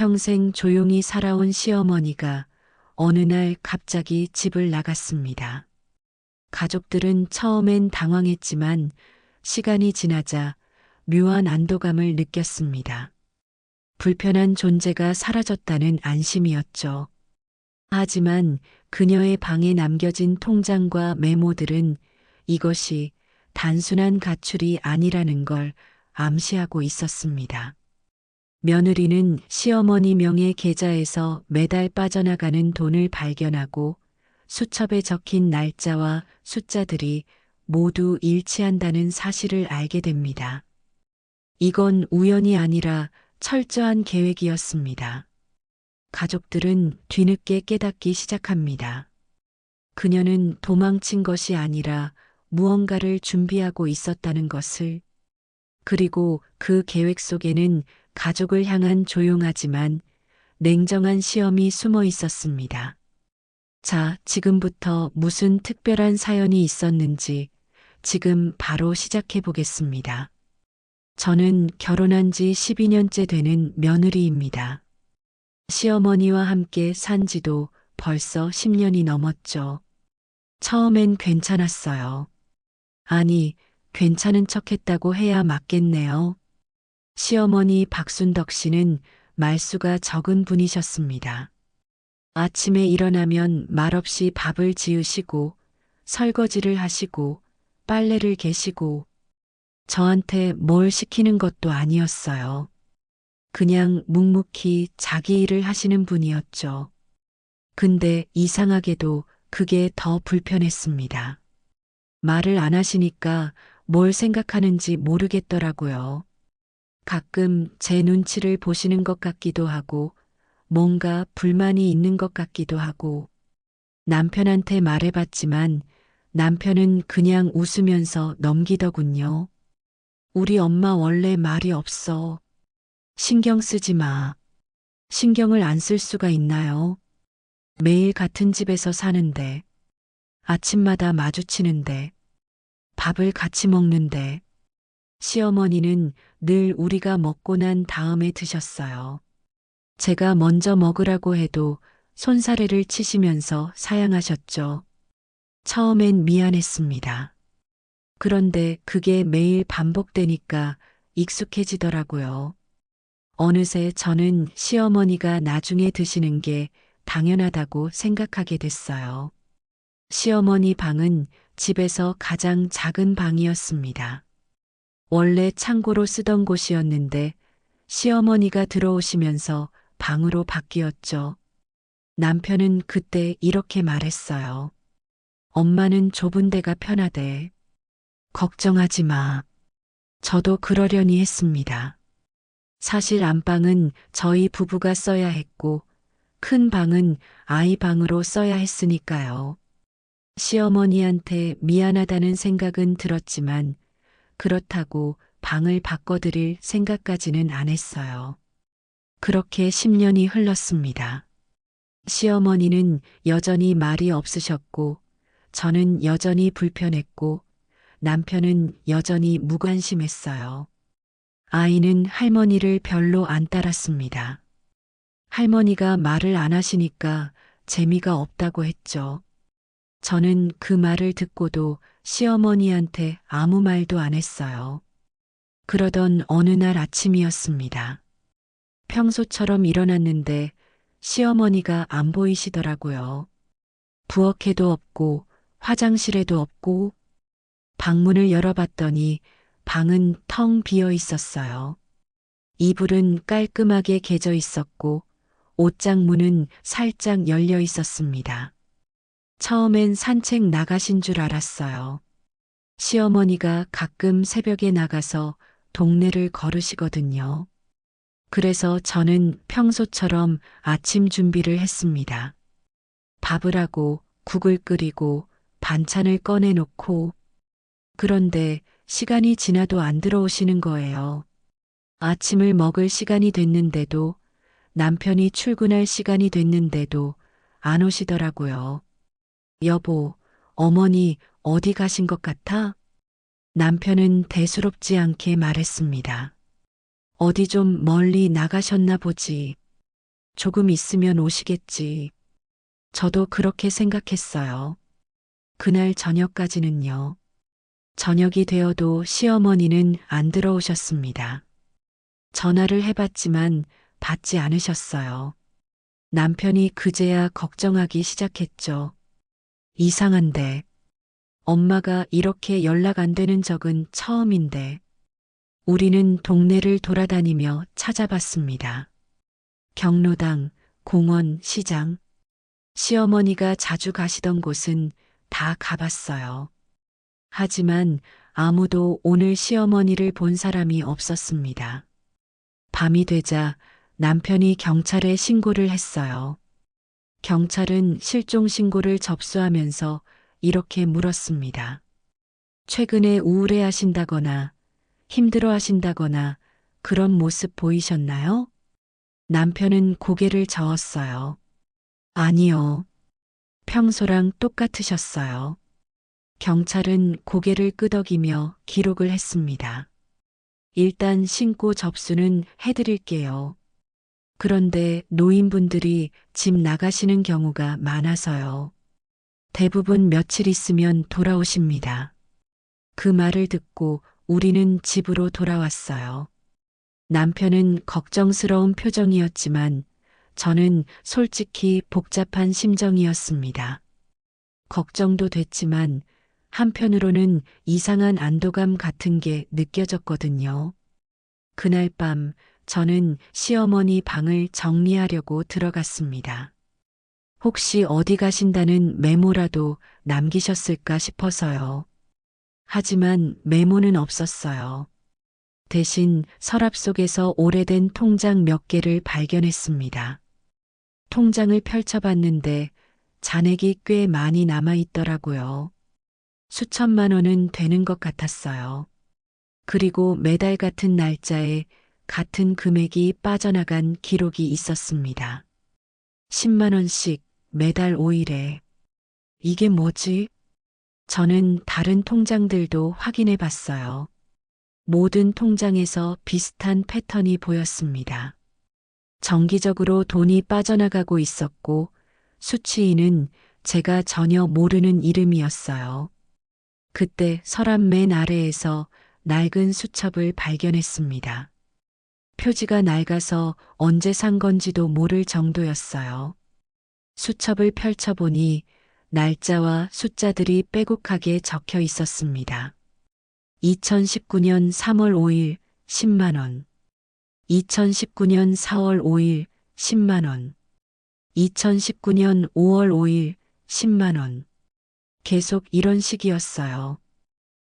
평생 조용히 살아온 시어머니가 어느 날 갑자기 집을 나갔습니다. 가족들은 처음엔 당황했지만 시간이 지나자 묘한 안도감을 느꼈습니다. 불편한 존재가 사라졌다는 안심이었죠. 하지만 그녀의 방에 남겨진 통장과 메모들은 이것이 단순한 가출이 아니라는 걸 암시하고 있었습니다. 며느리는 시어머니 명의 계좌에서 매달 빠져나가는 돈을 발견하고 수첩에 적힌 날짜와 숫자들이 모두 일치한다는 사실을 알게 됩니다. 이건 우연이 아니라 철저한 계획이었습니다. 가족들은 뒤늦게 깨닫기 시작합니다. 그녀는 도망친 것이 아니라 무언가를 준비하고 있었다는 것을, 그리고 그 계획 속에는 가족을 향한 조용하지만 냉정한 시험이 숨어 있었습니다. 자, 지금부터 무슨 특별한 사연이 있었는지 지금 바로 시작해 보겠습니다. 저는 결혼한 지 12년째 되는 며느리입니다. 시어머니와 함께 산 지도 벌써 10년이 넘었죠. 처음엔 괜찮았어요. 아니, 괜찮은 척 했다고 해야 맞겠네요. 시어머니 박순덕 씨는 말수가 적은 분이셨습니다. 아침에 일어나면 말없이 밥을 지으시고, 설거지를 하시고, 빨래를 개시고, 저한테 뭘 시키는 것도 아니었어요. 그냥 묵묵히 자기 일을 하시는 분이었죠. 근데 이상하게도 그게 더 불편했습니다. 말을 안 하시니까 뭘 생각하는지 모르겠더라고요. 가끔 제 눈치를 보시는 것 같기도 하고, 뭔가 불만이 있는 것 같기도 하고, 남편한테 말해봤지만 남편은 그냥 웃으면서 넘기더군요. 우리 엄마 원래 말이 없어. 신경 쓰지 마. 신경을 안 쓸 수가 있나요? 매일 같은 집에서 사는데, 아침마다 마주치는데, 밥을 같이 먹는데, 시어머니는 늘 우리가 먹고 난 다음에 드셨어요. 제가 먼저 먹으라고 해도 손사래를 치시면서 사양하셨죠. 처음엔 미안했습니다. 그런데 그게 매일 반복되니까 익숙해지더라고요. 어느새 저는 시어머니가 나중에 드시는 게 당연하다고 생각하게 됐어요. 시어머니 방은 집에서 가장 작은 방이었습니다. 원래 창고로 쓰던 곳이었는데 시어머니가 들어오시면서 방으로 바뀌었죠. 남편은 그때 이렇게 말했어요. 엄마는 좁은 데가 편하대. 걱정하지 마. 저도 그러려니 했습니다. 사실 안방은 저희 부부가 써야 했고, 큰 방은 아이 방으로 써야 했으니까요. 시어머니한테 미안하다는 생각은 들었지만, 그렇다고 방을 바꿔드릴 생각까지는 안 했어요. 그렇게 10년이 흘렀습니다. 시어머니는 여전히 말이 없으셨고, 저는 여전히 불편했고, 남편은 여전히 무관심했어요. 아이는 할머니를 별로 안 따랐습니다. 할머니가 말을 안 하시니까 재미가 없다고 했죠. 저는 그 말을 듣고도 시어머니한테 아무 말도 안 했어요. 그러던 어느 날 아침이었습니다. 평소처럼 일어났는데 시어머니가 안 보이시더라고요. 부엌에도 없고 화장실에도 없고 방문을 열어봤더니 방은 텅 비어 있었어요. 이불은 깔끔하게 개져 있었고 옷장문은 살짝 열려 있었습니다. 처음엔 산책 나가신 줄 알았어요. 시어머니가 가끔 새벽에 나가서 동네를 걸으시거든요. 그래서 저는 평소처럼 아침 준비를 했습니다. 밥을 하고 국을 끓이고 반찬을 꺼내놓고, 그런데 시간이 지나도 안 들어오시는 거예요. 아침을 먹을 시간이 됐는데도, 남편이 출근할 시간이 됐는데도 안 오시더라고요. 여보, 어머니 어디 가신 것 같아? 남편은 대수롭지 않게 말했습니다. 어디 좀 멀리 나가셨나 보지. 조금 있으면 오시겠지. 저도 그렇게 생각했어요. 그날 저녁까지는요. 저녁이 되어도 시어머니는 안 들어오셨습니다. 전화를 해봤지만 받지 않으셨어요. 남편이 그제야 걱정하기 시작했죠. 이상한데, 엄마가 이렇게 연락 안 되는 적은 처음인데, 우리는 동네를 돌아다니며 찾아봤습니다. 경로당, 공원, 시장, 시어머니가 자주 가시던 곳은 다 가봤어요. 하지만 아무도 오늘 시어머니를 본 사람이 없었습니다. 밤이 되자 남편이 경찰에 신고를 했어요. 경찰은 실종 신고를 접수하면서 이렇게 물었습니다. 최근에 우울해 하신다거나 힘들어 하신다거나 그런 모습 보이셨나요? 남편은 고개를 저었어요. 아니요. 평소랑 똑같으셨어요. 경찰은 고개를 끄덕이며 기록을 했습니다. 일단 신고 접수는 해드릴게요. 그런데 노인분들이 집 나가시는 경우가 많아서요. 대부분 며칠 있으면 돌아오십니다. 그 말을 듣고 우리는 집으로 돌아왔어요. 남편은 걱정스러운 표정이었지만 저는 솔직히 복잡한 심정이었습니다. 걱정도 됐지만 한편으로는 이상한 안도감 같은 게 느껴졌거든요. 그날 밤 저는 시어머니 방을 정리하려고 들어갔습니다. 혹시 어디 가신다는 메모라도 남기셨을까 싶어서요. 하지만 메모는 없었어요. 대신 서랍 속에서 오래된 통장 몇 개를 발견했습니다. 통장을 펼쳐봤는데 잔액이 꽤 많이 남아있더라고요. 수천만 원은 되는 것 같았어요. 그리고 매달 같은 날짜에 같은 금액이 빠져나간 기록이 있었습니다. 10만 원씩 매달 5일에. 이게 뭐지? 저는 다른 통장들도 확인해 봤어요. 모든 통장에서 비슷한 패턴이 보였습니다. 정기적으로 돈이 빠져나가고 있었고 수취인은 제가 전혀 모르는 이름이었어요. 그때 서랍 맨 아래에서 낡은 수첩을 발견했습니다. 표지가 낡아서 언제 산 건지도 모를 정도였어요. 수첩을 펼쳐보니 날짜와 숫자들이 빼곡하게 적혀 있었습니다. 2019년 3월 5일 10만 원. 2019년 4월 5일 10만 원. 2019년 5월 5일 10만 원. 계속 이런 식이었어요.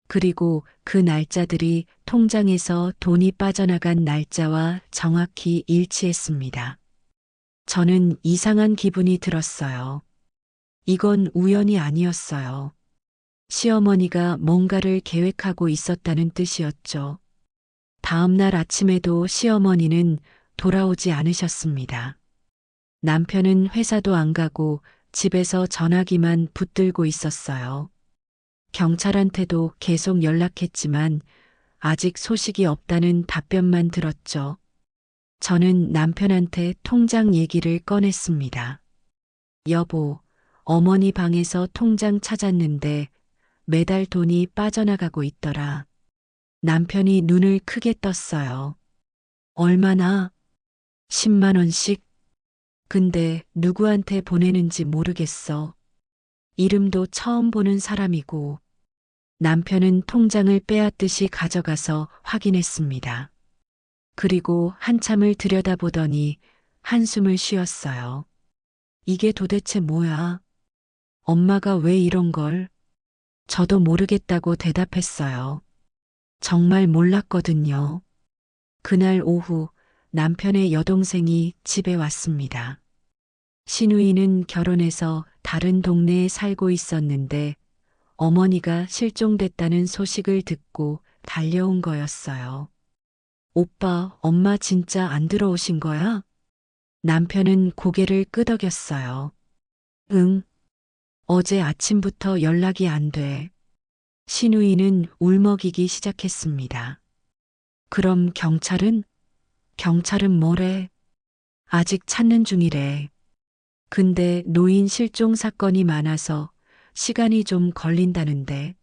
그리고 그 날짜들이 통장에서 돈이 빠져나간 날짜와 정확히 일치했습니다. 저는 이상한 기분이 들었어요. 이건 우연이 아니었어요. 시어머니가 뭔가를 계획하고 있었다는 뜻이었죠. 다음 날 아침에도 시어머니는 돌아오지 않으셨습니다. 남편은 회사도 안 가고 집에서 전화기만 붙들고 있었어요. 경찰한테도 계속 연락했지만 아직 소식이 없다는 답변만 들었죠. 저는 남편한테 통장 얘기를 꺼냈습니다. 여보, 어머니 방에서 통장 찾았는데 매달 돈이 빠져나가고 있더라. 남편이 눈을 크게 떴어요. 얼마나? 10만 원씩? 근데 누구한테 보내는지 모르겠어. 이름도 처음 보는 사람이고. 남편은 통장을 빼앗듯이 가져가서 확인했습니다. 그리고 한참을 들여다보더니 한숨을 쉬었어요. 이게 도대체 뭐야? 엄마가 왜 이런 걸? 저도 모르겠다고 대답했어요. 정말 몰랐거든요. 그날 오후 남편의 여동생이 집에 왔습니다. 신우이는 결혼해서 다른 동네에 살고 있었는데 어머니가 실종됐다는 소식을 듣고 달려온 거였어요. 오빠, 엄마 진짜 안 들어오신 거야? 남편은 고개를 끄덕였어요. 응, 어제 아침부터 연락이 안 돼. 신우이는 울먹이기 시작했습니다. 그럼 경찰은? 경찰은 뭐래? 아직 찾는 중이래. 근데 노인 실종 사건이 많아서 시간이 좀 걸린다는데.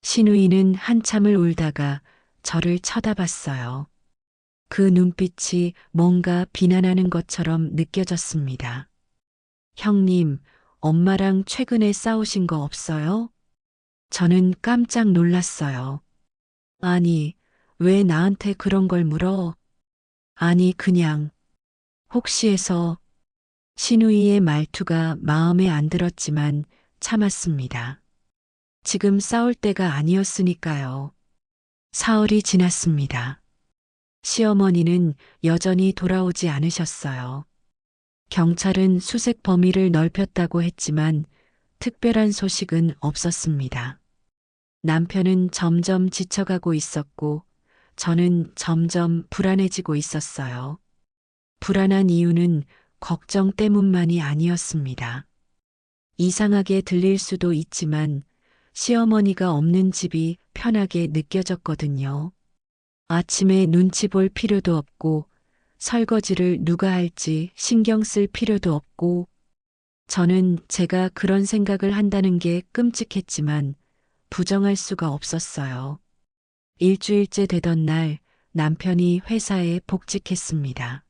신우이는 한참을 울다가 저를 쳐다봤어요. 그 눈빛이 뭔가 비난하는 것처럼 느껴졌습니다. 형님, 엄마랑 최근에 싸우신 거 없어요? 저는 깜짝 놀랐어요. 아니, 왜 나한테 그런 걸 물어? 아니, 그냥, 혹시 해서 신우이의 말투가 마음에 안 들었지만 참았습니다. 지금 싸울 때가 아니었으니까요. 사흘이 지났습니다. 시어머니는 여전히 돌아오지 않으셨어요. 경찰은 수색 범위를 넓혔다고 했지만 특별한 소식은 없었습니다. 남편은 점점 지쳐가고 있었고 저는 점점 불안해지고 있었어요. 불안한 이유는 걱정 때문만이 아니었습니다. 이상하게 들릴 수도 있지만 시어머니가 없는 집이 편하게 느껴졌거든요. 아침에 눈치 볼 필요도 없고 설거지를 누가 할지 신경 쓸 필요도 없고 저는 제가 그런 생각을 한다는 게 끔찍했지만 부정할 수가 없었어요. 일주일째 되던 날 남편이 회사에 복직했습니다.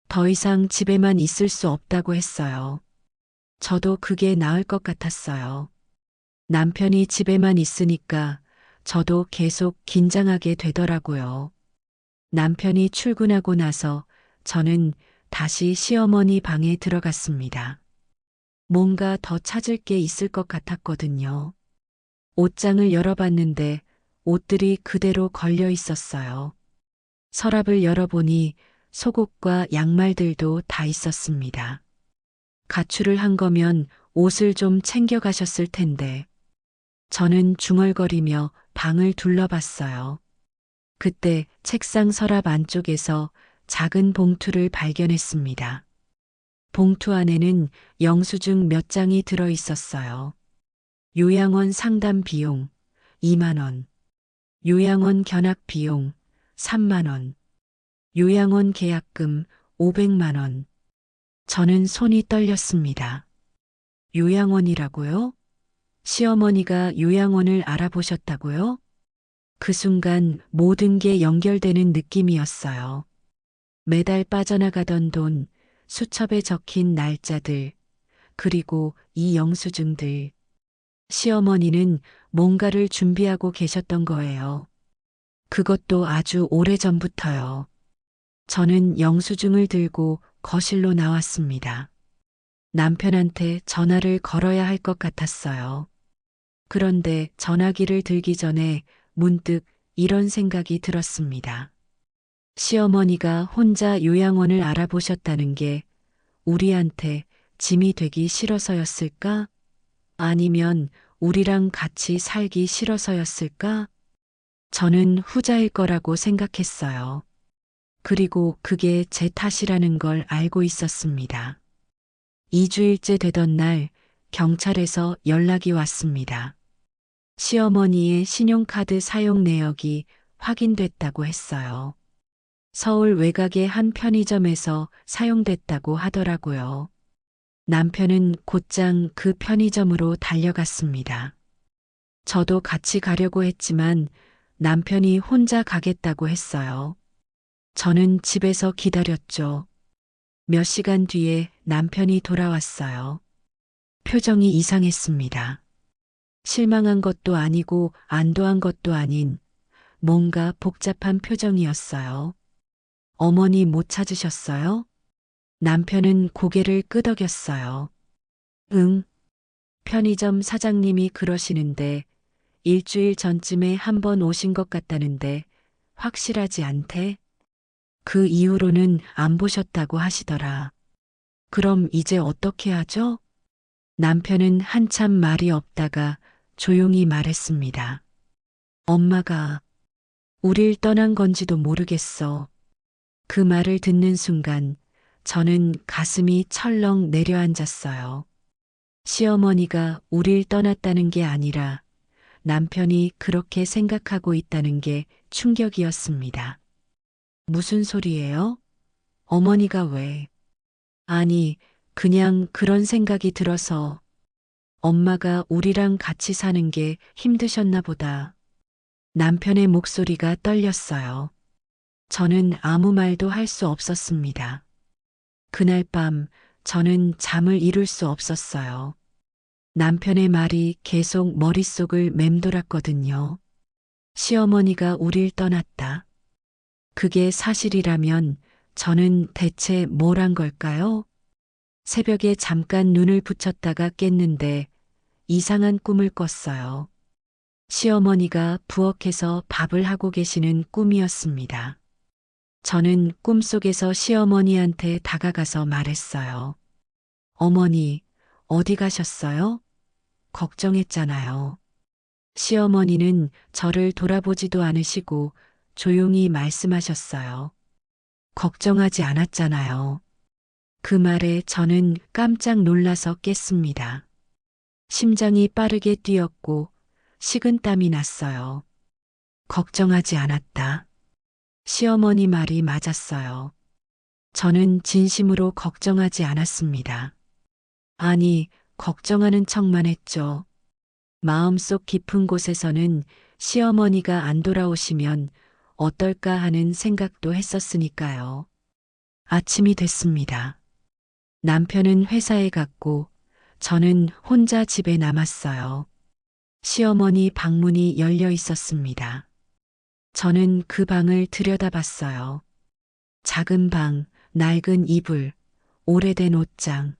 더 이상 집에만 있을 수 없다고 했어요. 저도 그게 나을 것 같았어요. 남편이 집에만 있으니까 저도 계속 긴장하게 되더라고요. 남편이 출근하고 나서 저는 다시 시어머니 방에 들어갔습니다. 뭔가 더 찾을 게 있을 것 같았거든요. 옷장을 열어봤는데 옷들이 그대로 걸려 있었어요. 서랍을 열어보니 속옷과 양말들도 다 있었습니다. 가출을 한 거면 옷을 좀 챙겨가셨을 텐데. 저는 중얼거리며 방을 둘러봤어요. 그때 책상 서랍 안쪽에서 작은 봉투를 발견했습니다. 봉투 안에는 영수증 몇 장이 들어 있었어요. 요양원 상담 비용 2만 원, 요양원 견학 비용 3만 원, 요양원 계약금 500만 원. 저는 손이 떨렸습니다. 요양원이라고요? 시어머니가 요양원을 알아보셨다고요? 그 순간 모든 게 연결되는 느낌이었어요. 매달 빠져나가던 돈, 수첩에 적힌 날짜들, 그리고 이 영수증들. 시어머니는 뭔가를 준비하고 계셨던 거예요. 그것도 아주 오래전부터요. 저는 영수증을 들고 거실로 나왔습니다. 남편한테 전화를 걸어야 할 것 같았어요. 그런데 전화기를 들기 전에 문득 이런 생각이 들었습니다. 시어머니가 혼자 요양원을 알아보셨다는 게 우리한테 짐이 되기 싫어서였을까? 아니면 우리랑 같이 살기 싫어서였을까? 저는 후자일 거라고 생각했어요. 그리고 그게 제 탓이라는 걸 알고 있었습니다. 2주일째 되던 날 경찰에서 연락이 왔습니다. 시어머니의 신용카드 사용 내역이 확인됐다고 했어요. 서울 외곽의 한 편의점에서 사용됐다고 하더라고요. 남편은 곧장 그 편의점으로 달려갔습니다. 저도 같이 가려고 했지만 남편이 혼자 가겠다고 했어요. 저는 집에서 기다렸죠. 몇 시간 뒤에 남편이 돌아왔어요. 표정이 이상했습니다. 실망한 것도 아니고 안도한 것도 아닌 뭔가 복잡한 표정이었어요. 어머니 못 찾으셨어요? 남편은 고개를 끄덕였어요. 응. 편의점 사장님이 그러시는데 일주일 전쯤에 한 번 오신 것 같다는데 확실하지 않대? 그 이후로는 안 보셨다고 하시더라. 그럼 이제 어떻게 하죠? 남편은 한참 말이 없다가 조용히 말했습니다. 엄마가 우릴 떠난 건지도 모르겠어. 그 말을 듣는 순간 저는 가슴이 철렁 내려앉았어요. 시어머니가 우릴 떠났다는 게 아니라 남편이 그렇게 생각하고 있다는 게 충격이었습니다. 무슨 소리예요? 어머니가 왜? 아니, 그냥 그런 생각이 들어서 엄마가 우리랑 같이 사는 게 힘드셨나 보다. 남편의 목소리가 떨렸어요. 저는 아무 말도 할 수 없었습니다. 그날 밤 저는 잠을 이룰 수 없었어요. 남편의 말이 계속 머릿속을 맴돌았거든요. 시어머니가 우릴 떠났다. 그게 사실이라면 저는 대체 뭘 한 걸까요? 새벽에 잠깐 눈을 붙였다가 깼는데 이상한 꿈을 꿨어요. 시어머니가 부엌에서 밥을 하고 계시는 꿈이었습니다. 저는 꿈속에서 시어머니한테 다가가서 말했어요. 어머니, 어디 가셨어요? 걱정했잖아요. 시어머니는 저를 돌아보지도 않으시고 조용히 말씀하셨어요. 걱정하지 않았잖아요. 그 말에 저는 깜짝 놀라서 깼습니다. 심장이 빠르게 뛰었고 식은땀이 났어요. 걱정하지 않았다. 시어머니 말이 맞았어요. 저는 진심으로 걱정하지 않았습니다. 아니, 걱정하는 척만 했죠. 마음속 깊은 곳에서는 시어머니가 안 돌아오시면 어떨까 하는 생각도 했었으니까요. 아침이 됐습니다. 남편은 회사에 갔고 저는 혼자 집에 남았어요. 시어머니 방문이 열려 있었습니다. 저는 그 방을 들여다봤어요. 작은 방, 낡은 이불, 오래된 옷장.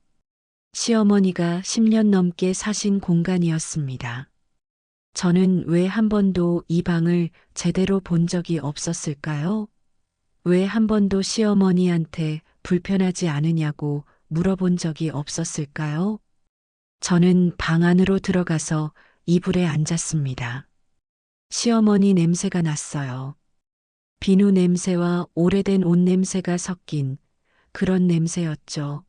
시어머니가 10년 넘게 사신 공간이었습니다. 저는 왜 한 번도 이 방을 제대로 본 적이 없었을까요? 왜 한 번도 시어머니한테 불편하지 않으냐고 물어본 적이 없었을까요? 저는 방 안으로 들어가서 이불에 앉았습니다. 시어머니 냄새가 났어요. 비누 냄새와 오래된 옷 냄새가 섞인 그런 냄새였죠.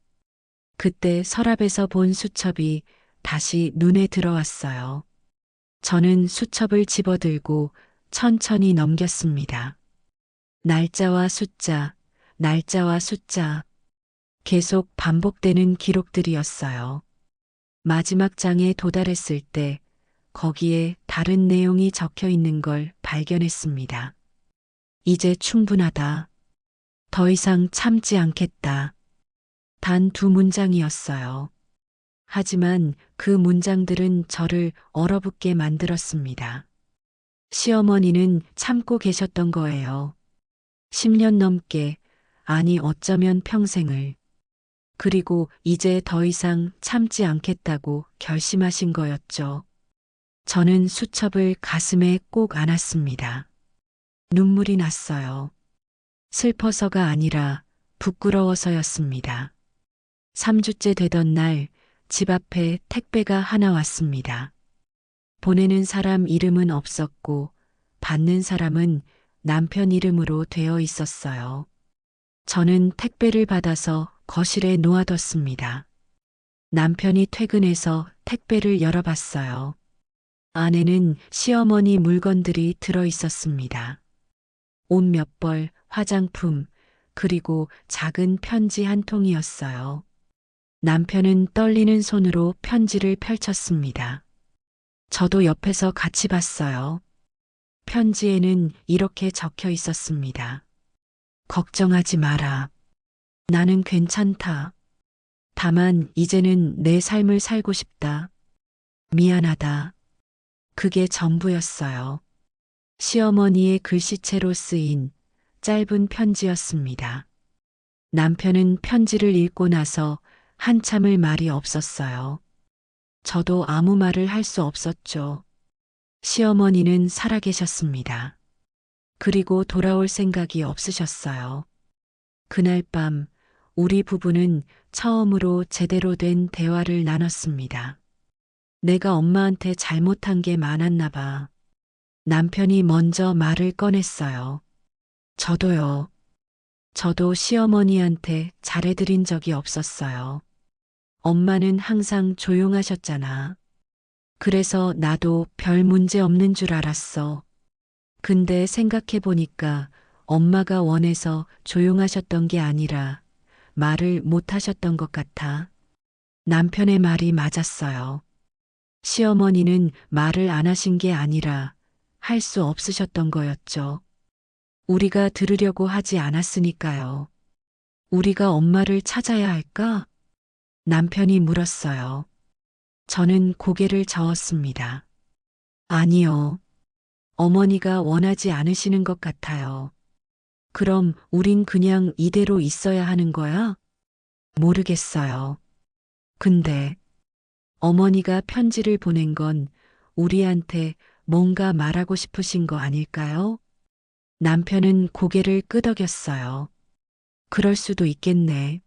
그때 서랍에서 본 수첩이 다시 눈에 들어왔어요. 저는 수첩을 집어들고 천천히 넘겼습니다. 날짜와 숫자, 날짜와 숫자. 계속 반복되는 기록들이었어요. 마지막 장에 도달했을 때 거기에 다른 내용이 적혀 있는 걸 발견했습니다. 이제 충분하다. 더 이상 참지 않겠다. 단 2문장이었어요. 하지만 그 문장들은 저를 얼어붙게 만들었습니다. 시어머니는 참고 계셨던 거예요. 10년 넘게, 아니 어쩌면 평생을. 그리고 이제 더 이상 참지 않겠다고 결심하신 거였죠. 저는 수첩을 가슴에 꼭 안았습니다. 눈물이 났어요. 슬퍼서가 아니라 부끄러워서였습니다. 3주째 되던 날 집 앞에 택배가 하나 왔습니다. 보내는 사람 이름은 없었고 받는 사람은 남편 이름으로 되어 있었어요. 저는 택배를 받아서 거실에 놓아뒀습니다. 남편이 퇴근해서 택배를 열어봤어요. 안에는 시어머니 물건들이 들어 있었습니다. 옷 몇 벌, 화장품, 그리고 작은 편지 한 통이었어요. 남편은 떨리는 손으로 편지를 펼쳤습니다. 저도 옆에서 같이 봤어요. 편지에는 이렇게 적혀 있었습니다. 걱정하지 마라. 나는 괜찮다. 다만 이제는 내 삶을 살고 싶다. 미안하다. 그게 전부였어요. 시어머니의 글씨체로 쓰인 짧은 편지였습니다. 남편은 편지를 읽고 나서 한참을 말이 없었어요. 저도 아무 말을 할 수 없었죠. 시어머니는 살아계셨습니다. 그리고 돌아올 생각이 없으셨어요. 그날 밤 우리 부부는 처음으로 제대로 된 대화를 나눴습니다. 내가 엄마한테 잘못한 게 많았나 봐. 남편이 먼저 말을 꺼냈어요. 저도요. 저도 시어머니한테 잘해드린 적이 없었어요. 엄마는 항상 조용하셨잖아. 그래서 나도 별 문제 없는 줄 알았어. 근데 생각해보니까 엄마가 원해서 조용하셨던 게 아니라 말을 못 하셨던 것 같아. 남편의 말이 맞았어요. 시어머니는 말을 안 하신 게 아니라 할 수 없으셨던 거였죠. 우리가 들으려고 하지 않았으니까요. 우리가 엄마를 찾아야 할까? 남편이 물었어요. 저는 고개를 저었습니다. 아니요. 어머니가 원하지 않으시는 것 같아요. 그럼 우린 그냥 이대로 있어야 하는 거야? 모르겠어요. 근데 어머니가 편지를 보낸 건 우리한테 뭔가 말하고 싶으신 거 아닐까요? 남편은 고개를 끄덕였어요. 그럴 수도 있겠네.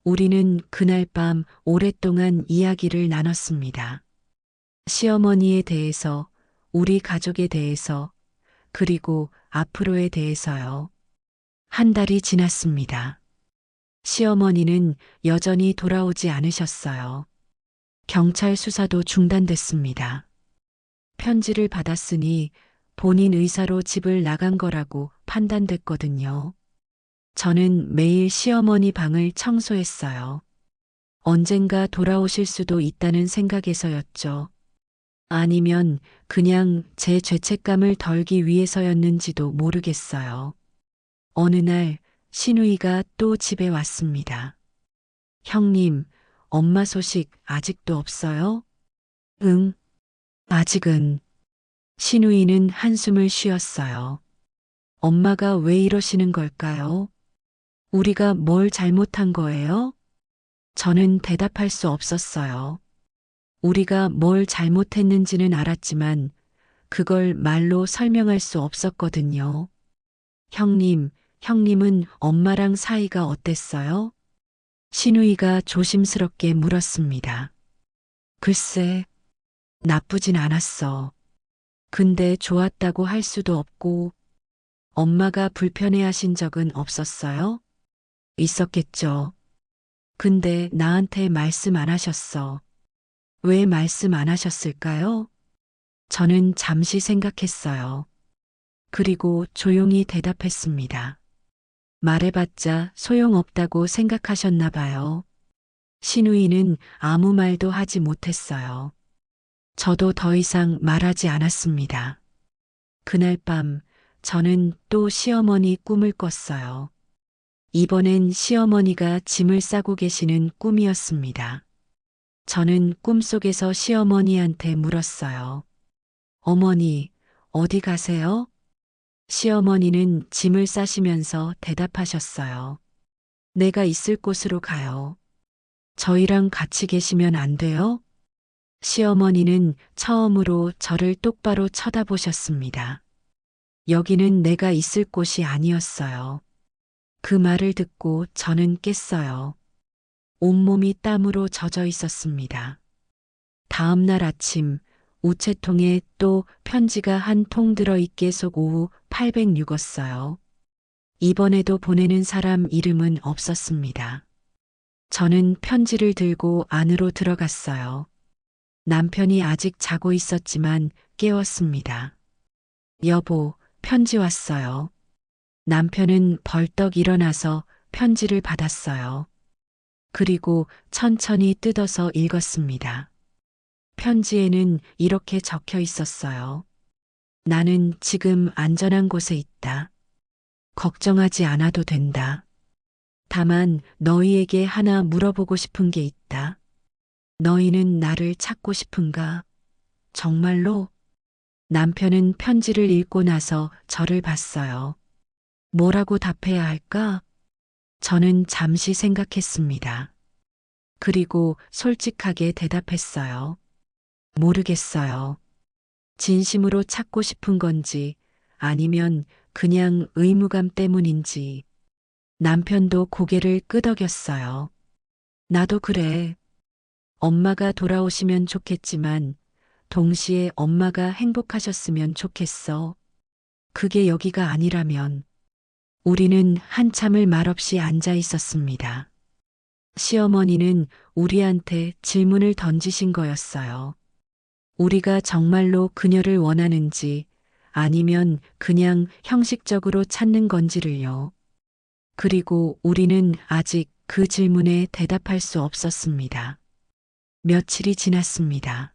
우리는 그날 밤 오랫동안 이야기를 나눴습니다. 시어머니에 대해서, 우리 가족에 대해서, 그리고 앞으로에 대해서요. 한 달이 지났습니다. 시어머니는 여전히 돌아오지 않으셨어요. 경찰 수사도 중단됐습니다. 편지를 받았으니 본인 의사로 집을 나간 거라고 판단됐거든요. 저는 매일 시어머니 방을 청소했어요. 언젠가 돌아오실 수도 있다는 생각에서였죠. 아니면 그냥 제 죄책감을 덜기 위해서였는지도 모르겠어요. 어느 날 신우이가 또 집에 왔습니다. 형님, 엄마 소식 아직도 없어요? 응, 아직은. 신우이는 한숨을 쉬었어요. 엄마가 왜 이러시는 걸까요? 우리가 뭘 잘못한 거예요? 저는 대답할 수 없었어요. 우리가 뭘 잘못했는지는 알았지만 그걸 말로 설명할 수 없었거든요. 형님은 엄마랑 사이가 어땠어요? 신우이가 조심스럽게 물었습니다. 글쎄, 나쁘진 않았어. 근데 좋았다고 할 수도 없고, 엄마가 불편해하신 적은 없었어요? 있었겠죠. 근데 나한테 말씀 안 하셨어. 왜 말씀 안 하셨을까요? 저는 잠시 생각했어요. 그리고 조용히 대답했습니다. 말해봤자 소용없다고 생각하셨나 봐요. 신우이는 아무 말도 하지 못했어요. 저도 더 이상 말하지 않았습니다. 그날 밤 저는 또 시어머니 꿈을 꿨어요. 이번엔 시어머니가 짐을 싸고 계시는 꿈이었습니다. 저는 꿈속에서 시어머니한테 물었어요. 어머니, 어디 가세요? 시어머니는 짐을 싸시면서 대답하셨어요. 내가 있을 곳으로 가요. 저희랑 같이 계시면 안 돼요? 시어머니는 처음으로 저를 똑바로 쳐다보셨습니다. 여기는 내가 있을 곳이 아니었어요. 그 말을 듣고 저는 깼어요. 온몸이 땀으로 젖어 있었습니다. 다음 날 아침 우체통에 또 편지가 한 통 들어 있게 속 오후 806었어요. 이번에도 보내는 사람 이름은 없었습니다. 저는 편지를 들고 안으로 들어갔어요. 남편이 아직 자고 있었지만 깨웠습니다. 여보, 편지 왔어요. 남편은 벌떡 일어나서 편지를 받았어요. 그리고 천천히 뜯어서 읽었습니다. 편지에는 이렇게 적혀 있었어요. 나는 지금 안전한 곳에 있다. 걱정하지 않아도 된다. 다만 너희에게 하나 물어보고 싶은 게 있다. 너희는 나를 찾고 싶은가? 정말로? 남편은 편지를 읽고 나서 저를 봤어요. 뭐라고 답해야 할까? 저는 잠시 생각했습니다. 그리고 솔직하게 대답했어요. 모르겠어요. 진심으로 찾고 싶은 건지 아니면 그냥 의무감 때문인지. 남편도 고개를 끄덕였어요. 나도 그래. 엄마가 돌아오시면 좋겠지만 동시에 엄마가 행복하셨으면 좋겠어. 그게 여기가 아니라면. 우리는 한참을 말없이 앉아 있었습니다. 시어머니는 우리한테 질문을 던지신 거였어요. 우리가 정말로 그녀를 원하는지 아니면 그냥 형식적으로 찾는 건지를요. 그리고 우리는 아직 그 질문에 대답할 수 없었습니다. 며칠이 지났습니다.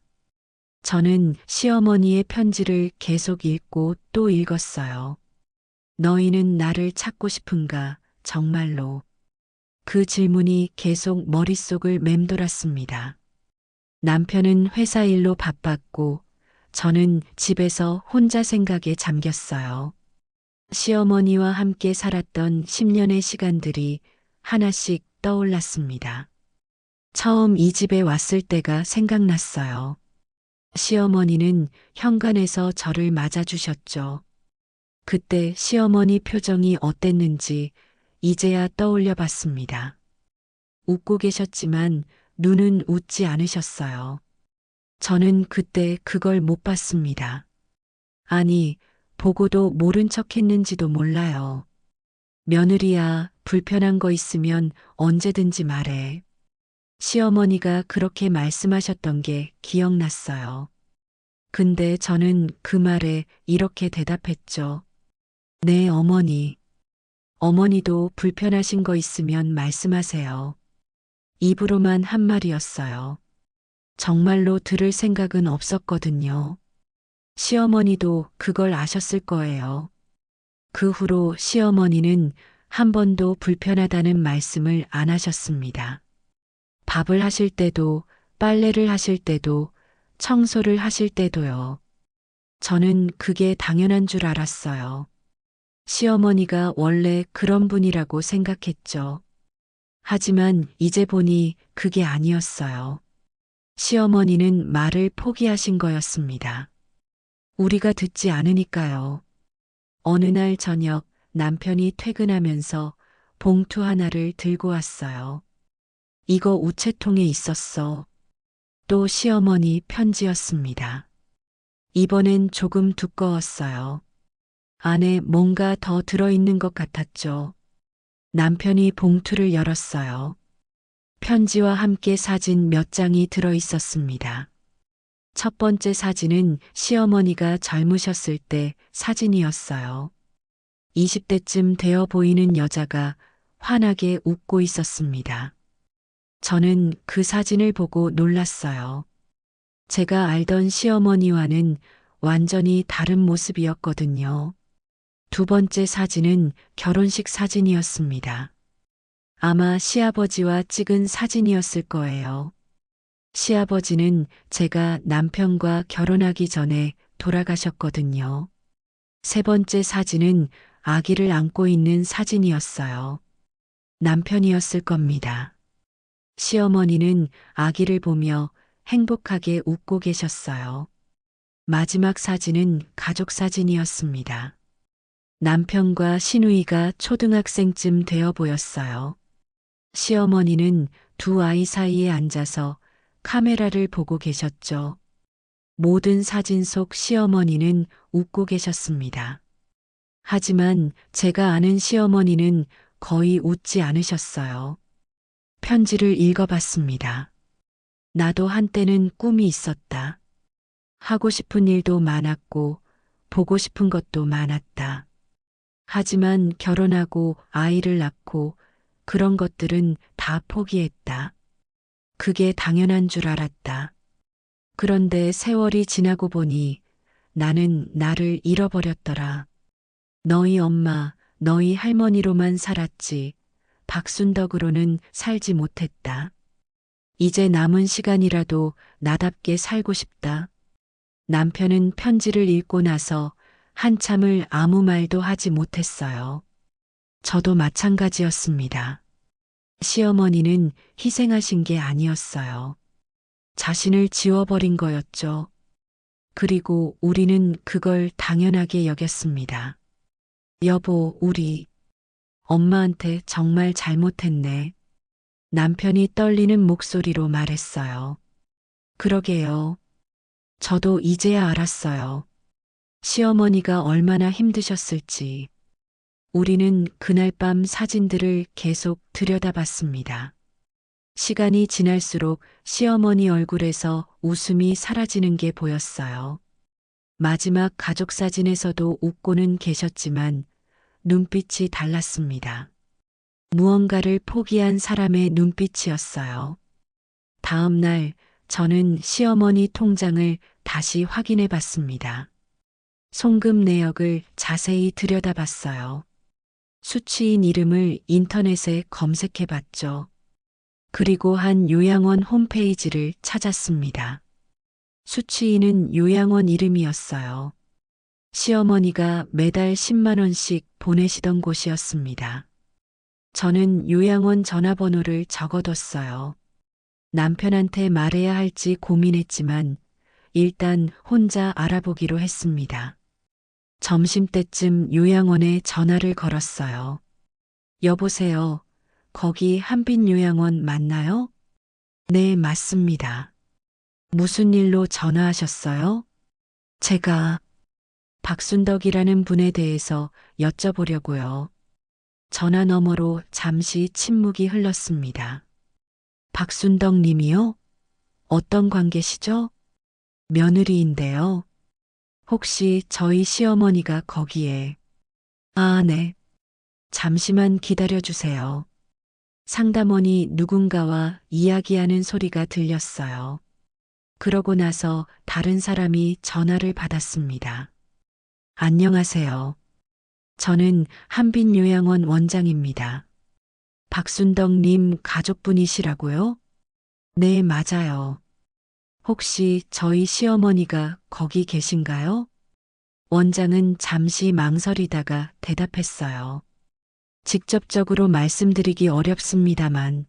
저는 시어머니의 편지를 계속 읽고 또 읽었어요. 너희는 나를 찾고 싶은가, 정말로. 그 질문이 계속 머릿속을 맴돌았습니다. 남편은 회사 일로 바빴고, 저는 집에서 혼자 생각에 잠겼어요. 시어머니와 함께 살았던 10년의 시간들이 하나씩 떠올랐습니다. 처음 이 집에 왔을 때가 생각났어요. 시어머니는 현관에서 저를 맞아주셨죠. 그때 시어머니 표정이 어땠는지 이제야 떠올려 봤습니다. 웃고 계셨지만 눈은 웃지 않으셨어요. 저는 그때 그걸 못 봤습니다. 아니, 보고도 모른 척 했는지도 몰라요. 며느리야, 불편한 거 있으면 언제든지 말해. 시어머니가 그렇게 말씀하셨던 게 기억났어요. 근데 저는 그 말에 이렇게 대답했죠. 네, 어머니. 어머니도 불편하신 거 있으면 말씀하세요. 입으로만 한 말이었어요. 정말로 들을 생각은 없었거든요. 시어머니도 그걸 아셨을 거예요. 그 후로 시어머니는 한 번도 불편하다는 말씀을 안 하셨습니다. 밥을 하실 때도, 빨래를 하실 때도, 청소를 하실 때도요. 저는 그게 당연한 줄 알았어요. 시어머니가 원래 그런 분이라고 생각했죠. 하지만 이제 보니 그게 아니었어요. 시어머니는 말을 포기하신 거였습니다. 우리가 듣지 않으니까요. 어느 날 저녁 남편이 퇴근하면서 봉투 하나를 들고 왔어요. 이거 우체통에 있었어. 또 시어머니 편지였습니다. 이번엔 조금 두꺼웠어요. 안에 뭔가 더 들어있는 것 같았죠. 남편이 봉투를 열었어요. 편지와 함께 사진 몇 장이 들어 있었습니다. 첫 번째 사진은 시어머니가 젊으셨을 때 사진이었어요. 20대쯤 되어 보이는 여자가 환하게 웃고 있었습니다. 저는 그 사진을 보고 놀랐어요. 제가 알던 시어머니와는 완전히 다른 모습이었거든요. 두 번째 사진은 결혼식 사진이었습니다. 아마 시아버지와 찍은 사진이었을 거예요. 시아버지는 제가 남편과 결혼하기 전에 돌아가셨거든요. 세 번째 사진은 아기를 안고 있는 사진이었어요. 남편이었을 겁니다. 시어머니는 아기를 보며 행복하게 웃고 계셨어요. 마지막 사진은 가족 사진이었습니다. 남편과 시누이가 초등학생쯤 되어 보였어요. 시어머니는 두 아이 사이에 앉아서 카메라를 보고 계셨죠. 모든 사진 속 시어머니는 웃고 계셨습니다. 하지만 제가 아는 시어머니는 거의 웃지 않으셨어요. 편지를 읽어봤습니다. 나도 한때는 꿈이 있었다. 하고 싶은 일도 많았고, 보고 싶은 것도 많았다. 하지만 결혼하고 아이를 낳고 그런 것들은 다 포기했다. 그게 당연한 줄 알았다. 그런데 세월이 지나고 보니 나는 나를 잃어버렸더라. 너희 엄마, 너희 할머니로만 살았지. 박순덕으로는 살지 못했다. 이제 남은 시간이라도 나답게 살고 싶다. 남편은 편지를 읽고 나서 한참을 아무 말도 하지 못했어요. 저도 마찬가지였습니다. 시어머니는 희생하신 게 아니었어요. 자신을 지워버린 거였죠. 그리고 우리는 그걸 당연하게 여겼습니다. 여보, 우리 엄마한테 정말 잘못했네. 남편이 떨리는 목소리로 말했어요. 그러게요. 저도 이제야 알았어요. 시어머니가 얼마나 힘드셨을지. 우리는 그날 밤 사진들을 계속 들여다봤습니다. 시간이 지날수록 시어머니 얼굴에서 웃음이 사라지는 게 보였어요. 마지막 가족 사진에서도 웃고는 계셨지만 눈빛이 달랐습니다. 무언가를 포기한 사람의 눈빛이었어요. 다음 날 저는 시어머니 통장을 다시 확인해 봤습니다. 송금 내역을 자세히 들여다봤어요. 수취인 이름을 인터넷에 검색해 봤죠. 그리고 한 요양원 홈페이지를 찾았습니다. 수취인은 요양원 이름이었어요. 시어머니가 매달 10만 원씩 보내시던 곳이었습니다. 저는 요양원 전화번호를 적어뒀어요. 남편한테 말해야 할지 고민했지만 일단 혼자 알아보기로 했습니다. 점심때쯤 요양원에 전화를 걸었어요. 여보세요. 거기 한빛요양원 맞나요? 네, 맞습니다. 무슨 일로 전화하셨어요? 제가 박순덕이라는 분에 대해서 여쭤보려고요. 전화 너머로 잠시 침묵이 흘렀습니다. 박순덕 님이요? 어떤 관계시죠? 며느리인데요. 혹시 저희 시어머니가 거기에... 아, 네. 잠시만 기다려 주세요. 상담원이 누군가와 이야기하는 소리가 들렸어요. 그러고 나서 다른 사람이 전화를 받았습니다. 안녕하세요. 저는 한빛요양원 원장입니다. 박순덕님 가족분이시라고요? 네, 맞아요. 혹시 저희 시어머니가 거기 계신가요? 원장은 잠시 망설이다가 대답했어요. 직접적으로 말씀드리기 어렵습니다만,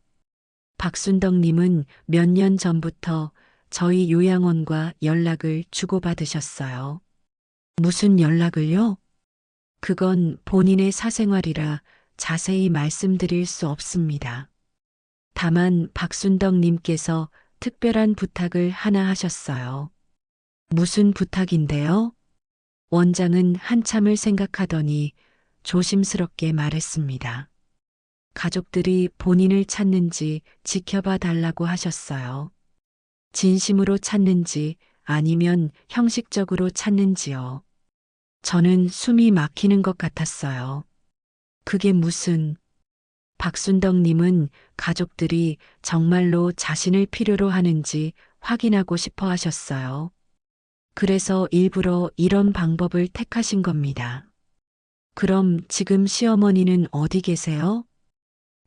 박순덕님은 몇 년 전부터 저희 요양원과 연락을 주고받으셨어요. 무슨 연락을요? 그건 본인의 사생활이라 자세히 말씀드릴 수 없습니다. 다만 박순덕님께서 특별한 부탁을 하나 하셨어요. 무슨 부탁인데요? 원장은 한참을 생각하더니 조심스럽게 말했습니다. 가족들이 본인을 찾는지 지켜봐 달라고 하셨어요. 진심으로 찾는지 아니면 형식적으로 찾는지요. 저는 숨이 막히는 것 같았어요. 그게 무슨... 박순덕님은 가족들이 정말로 자신을 필요로 하는지 확인하고 싶어 하셨어요. 그래서 일부러 이런 방법을 택하신 겁니다. 그럼 지금 시어머니는 어디 계세요?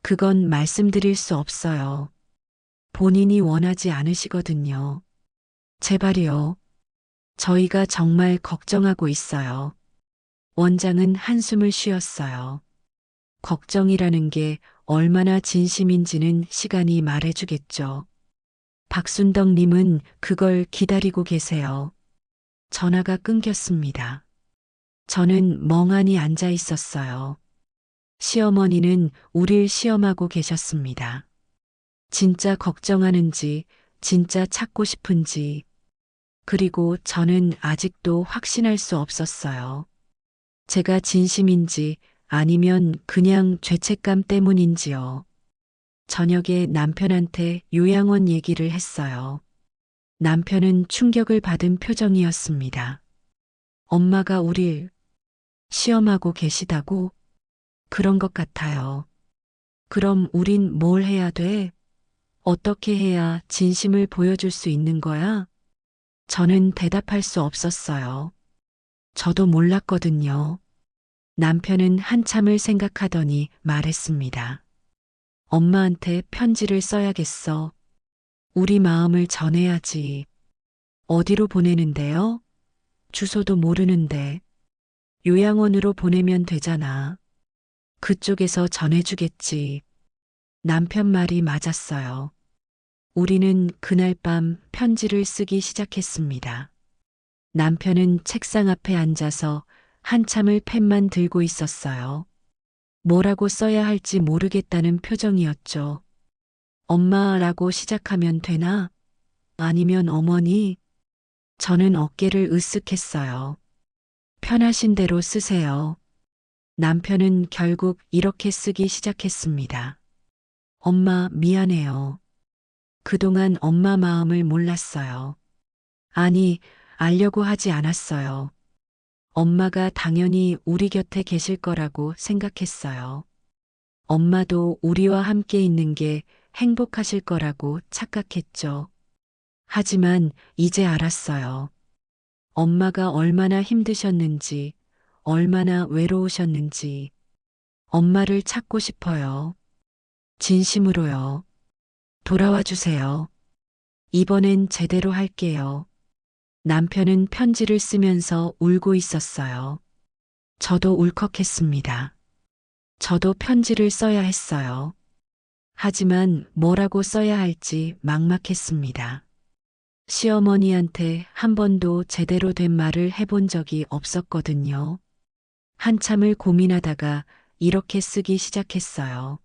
그건 말씀드릴 수 없어요. 본인이 원하지 않으시거든요. 제발요. 저희가 정말 걱정하고 있어요. 원장은 한숨을 쉬었어요. 걱정이라는 게 얼마나 진심인지는 시간이 말해주겠죠. 박순덕님은 그걸 기다리고 계세요. 전화가 끊겼습니다. 저는 멍하니 앉아 있었어요. 시어머니는 우릴 시험하고 계셨습니다. 진짜 걱정하는지, 진짜 찾고 싶은지, 그리고 저는 아직도 확신할 수 없었어요. 제가 진심인지 아니면 그냥 죄책감 때문인지요. 저녁에 남편한테 요양원 얘기를 했어요. 남편은 충격을 받은 표정이었습니다. 엄마가 우릴 시험하고 계시다고? 그런 것 같아요. 그럼 우린 뭘 해야 돼? 어떻게 해야 진심을 보여줄 수 있는 거야? 저는 대답할 수 없었어요. 저도 몰랐거든요. 남편은 한참을 생각하더니 말했습니다. 엄마한테 편지를 써야겠어. 우리 마음을 전해야지. 어디로 보내는데요? 주소도 모르는데. 요양원으로 보내면 되잖아. 그쪽에서 전해주겠지. 남편 말이 맞았어요. 우리는 그날 밤 편지를 쓰기 시작했습니다. 남편은 책상 앞에 앉아서 한참을 펜만 들고 있었어요. 뭐라고 써야 할지 모르겠다는 표정이었죠. 엄마라고 시작하면 되나? 아니면 어머니? 저는 어깨를 으쓱했어요. 편하신 대로 쓰세요. 남편은 결국 이렇게 쓰기 시작했습니다. 엄마, 미안해요. 그동안 엄마 마음을 몰랐어요. 아니, 알려고 하지 않았어요. 엄마가 당연히 우리 곁에 계실 거라고 생각했어요. 엄마도 우리와 함께 있는 게 행복하실 거라고 착각했죠. 하지만 이제 알았어요. 엄마가 얼마나 힘드셨는지, 얼마나 외로우셨는지. 엄마를 찾고 싶어요. 진심으로요. 돌아와 주세요. 이번엔 제대로 할게요. 남편은 편지를 쓰면서 울고 있었어요. 저도 울컥했습니다. 저도 편지를 써야 했어요. 하지만 뭐라고 써야 할지 막막했습니다. 시어머니한테 한 번도 제대로 된 말을 해본 적이 없었거든요. 한참을 고민하다가 이렇게 쓰기 시작했어요.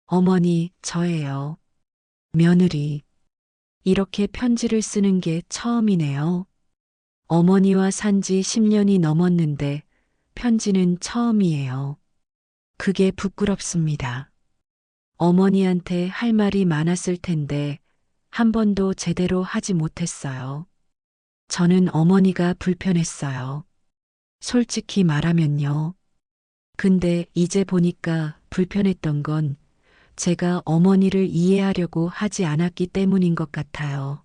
어머니, 저예요. 며느리. 이렇게 편지를 쓰는 게 처음이네요. 어머니와 산지 10년이 넘었는데 편지는 처음이에요. 그게 부끄럽습니다. 어머니한테 할 말이 많았을 텐데 한 번도 제대로 하지 못했어요. 저는 어머니가 불편했어요. 솔직히 말하면요. 근데 이제 보니까 불편했던 건 제가 어머니를 이해하려고 하지 않았기 때문인 것 같아요.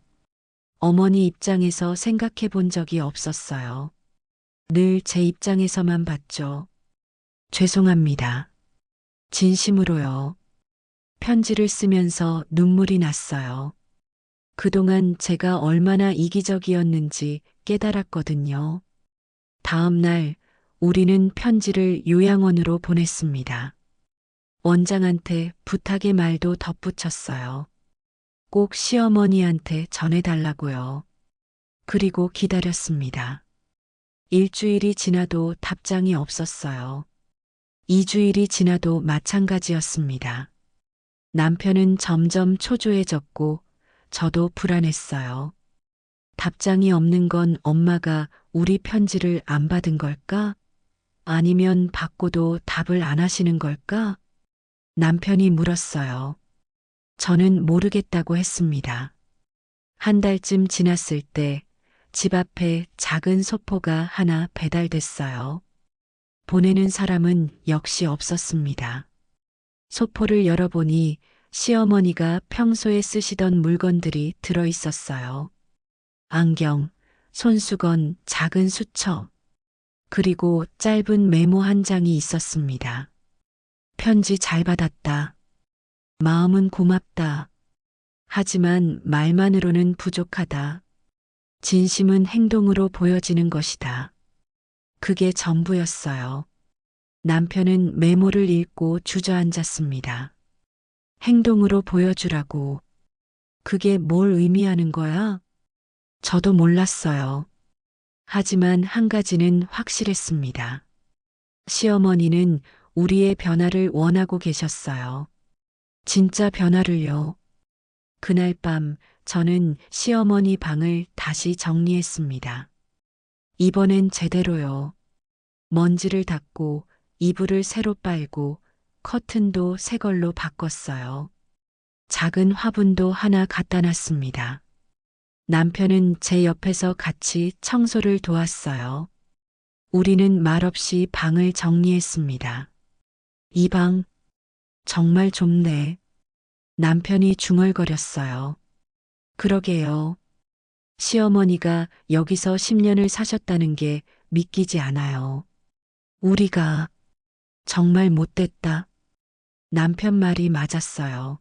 어머니 입장에서 생각해 본 적이 없었어요. 늘 제 입장에서만 봤죠. 죄송합니다. 진심으로요. 편지를 쓰면서 눈물이 났어요. 그동안 제가 얼마나 이기적이었는지 깨달았거든요. 다음 날 우리는 편지를 요양원으로 보냈습니다. 원장한테 부탁의 말도 덧붙였어요. 꼭 시어머니한테 전해달라고요. 그리고 기다렸습니다. 일주일이 지나도 답장이 없었어요. 2주일이 지나도 마찬가지였습니다. 남편은 점점 초조해졌고 저도 불안했어요. 답장이 없는 건 엄마가 우리 편지를 안 받은 걸까? 아니면 받고도 답을 안 하시는 걸까? 남편이 물었어요. 저는 모르겠다고 했습니다. 한 달쯤 지났을 때 집 앞에 작은 소포가 하나 배달됐어요. 보내는 사람은 역시 없었습니다. 소포를 열어보니 시어머니가 평소에 쓰시던 물건들이 들어 있었어요. 안경, 손수건, 작은 수첩, 그리고 짧은 메모 한 장이 있었습니다. 편지 잘 받았다. 마음은 고맙다. 하지만 말만으로는 부족하다. 진심은 행동으로 보여지는 것이다. 그게 전부였어요. 남편은 메모를 읽고 주저앉았습니다. 행동으로 보여주라고. 그게 뭘 의미하는 거야? 저도 몰랐어요. 하지만 한 가지는 확실했습니다. 시어머니는 우리의 변화를 원하고 계셨어요. 진짜 변화를요. 그날 밤 저는 시어머니 방을 다시 정리했습니다. 이번엔 제대로요. 먼지를 닦고 이불을 새로 빨고 커튼도 새 걸로 바꿨어요. 작은 화분도 하나 갖다 놨습니다. 남편은 제 옆에서 같이 청소를 도왔어요. 우리는 말없이 방을 정리했습니다. 이 방 정말 좁네. 남편이 중얼거렸어요. 그러게요. 시어머니가 여기서 10년을 사셨다는 게 믿기지 않아요. 우리가 정말 못됐다. 남편 말이 맞았어요.